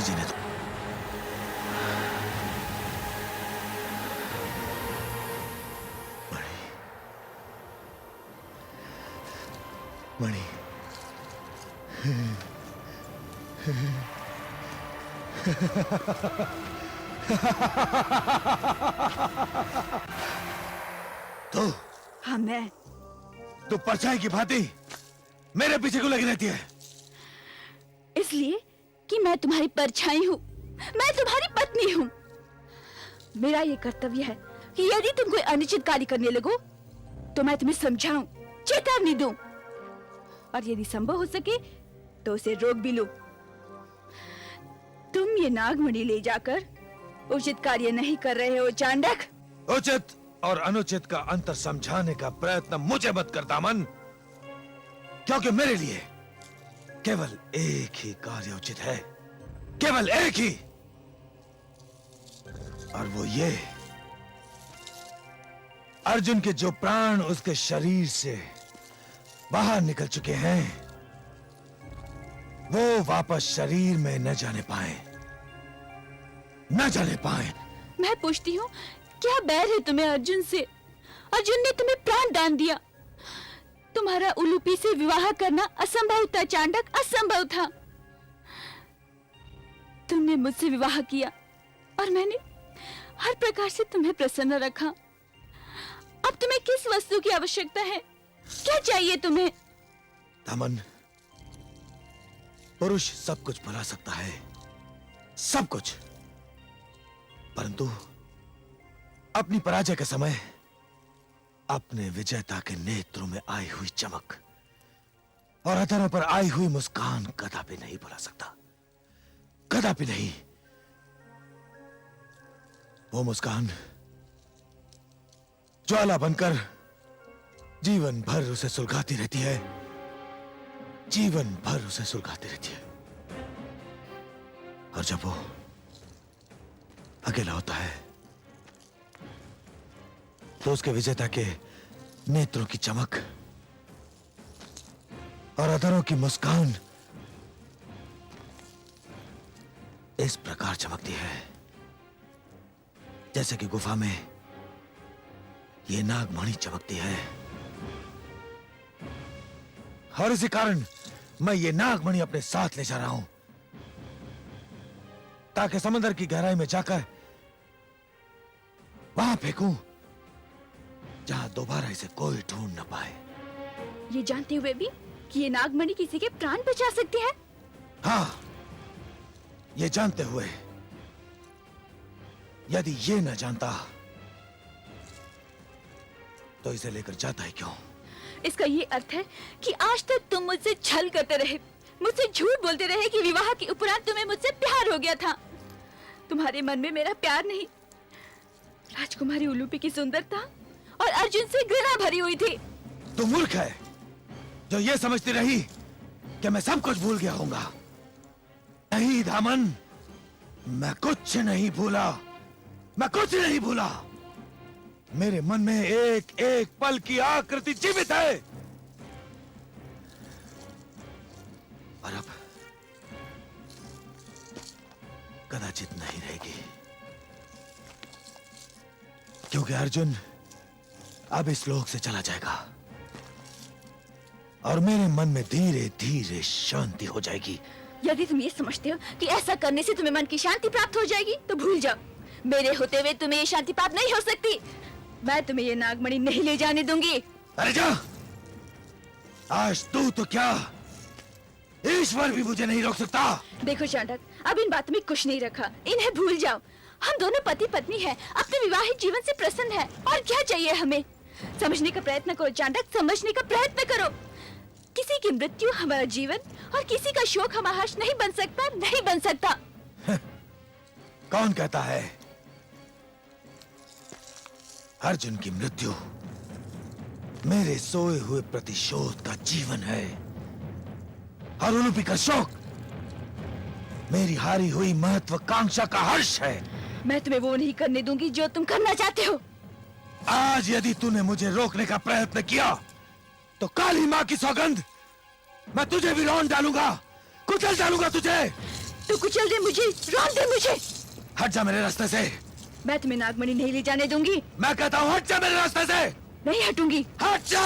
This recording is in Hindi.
जीने दो। मणि, तो हाँ मैं। तो परछाई की भांति मेरे पीछे क्यों लगी रहती है? इसलिए कि मैं तुम्हारी परछाई हूँ, मैं तुम्हारी पत्नी हूँ। मेरा ये कर्तव्य है कि यदि तुम कोई अनुचित कार्य करने लगो तो मैं तुम्हें समझाऊं, चेतावनी दूं, और यदि संभव हो सके तो उसे रोक भी लूं। तुम ये नागमणि ले जाकर उचित कार्य नहीं कर रहे हो चांडक। उचित और अनुचित का अंतर समझाने का प्रयत्न मुझे मत कर दामन, क्योंकि मेरे लिए केवल एक ही कार्य उचित है, केवल एक ही, और वो ये, अर्जुन के जो प्राण उसके शरीर से बाहर निकल चुके हैं वो वापस शरीर में न जाने पाए, न जाने पाए। मैं पूछती हूँ, क्या बैर है तुम्हें अर्जुन से? अर्जुन ने तुम्हें प्राण दान दिया। तुम्हारा उलूपी से विवाह करना असंभव था चांडक, असंभव था। तुमने मुझसे विवाह किया और मैंने हर प्रकार से तुम्हें प्रसन्न रखा। अब तुम्हें किस वस्तु की आवश्यकता है? क्या चाहिए तुम्हें? दामन, पुरुष सब कुछ भुला सकता है, सब कुछ, परंतु अपनी पराजय के समय अपने विजेता के नेत्रों में आई हुई चमक और अधरों पर आई हुई मुस्कान कदापि नहीं भुला सकता, कदापि नहीं। वो मुस्कान ज्वाला बनकर जीवन भर उसे सुलगाती रहती है, जीवन भर उसे सुलगाती रहती है। और जब वो अकेला होता है तो उसके विजेता के नेत्रों की चमक और अधरों की मुस्कान इस प्रकार चमकती है जैसे कि गुफा में ये नागमणि चमकती है। और इसी कारण मैं ये नागमणि अपने साथ ले जा रहा हूं, ताकि समंदर की गहराई में जाकर वहां फेंकूं जहां दोबारा इसे कोई ढूंढ न पाए। ये जानते हुए भी कि ये नागमणि किसी के प्राण बचा सकती है? हाँ, ये जानते हुए, यदि ये न जानता तो इसे लेकर जाता ही क्यों? इसका ये अर्थ है कि आज तक तुम मुझसे छल करते रहे, मुझसे झूठ बोलते रहे कि विवाह के उपरांत तुम्हें मुझसे प्यार हो गया था। तुम्हारे मन में मेरा प्यार नहीं, राजकुमारी उलूपी की सुंदरता और अर्जुन से घृणा भरी हुई थी। तू मूर्ख है जो ये समझती रही कि मैं सब कुछ भूल गया होऊंगा। नहीं दामन, मैं कुछ नहीं भूला, मैं कुछ नहीं भूला। मेरे मन में एक एक पल की आकृति जीवित है, और अब कदाचित नहीं रहेगी, क्योंकि अर्जुन अब इस लोक से चला जाएगा और मेरे मन में धीरे धीरे शांति हो जाएगी। यदि तुम ये समझते हो कि ऐसा करने से तुम्हें मन की शांति प्राप्त हो जाएगी तो भूल जाओ। मेरे होते हुए तुम्हें ये शांति प्राप्त नहीं हो सकती। मैं तुम्हें ये नागमणि नहीं ले जाने दूंगी। अरे जा, आज तू तो क्या, ईश्वर भी मुझे नहीं रोक सकता। देखो चांडक, अब इन बातों में कुछ नहीं रखा, इन्हें भूल जाओ। हम दोनों पति पत्नी हैं, अपने विवाहित जीवन से प्रसन्न हैं, और क्या चाहिए हमें? समझने का प्रयत्न करो चांडक, समझने का प्रयत्न करो। किसी की मृत्यु हमारा जीवन और किसी का शोक हमारा हर्ष नहीं बन सकता, नहीं बन सकता। कौन कहता है? अर्जुन की मृत्यु मेरे सोए हुए प्रतिशोध का जीवन है, और उलूपी का शोक मेरी हारी हुई महत्वाकांक्षा का हर्ष है। मैं तुम्हें वो नहीं करने दूंगी जो तुम करना चाहते हो। आज यदि तूने मुझे रोकने का प्रयत्न किया तो काली मां की सौगंध, मैं तुझे भी रौंद डालूंगा, कुचल डालूंगा तुझे। तो कुचल दे मुझे, रौंद दे मुझे। हट जा मेरे रास्ते से। मैं तुम्हें नागमणि नहीं ले जाने दूंगी। मैं कहता हूँ हट जा मेरे रास्ते से। नहीं हटूंगी। हट जा।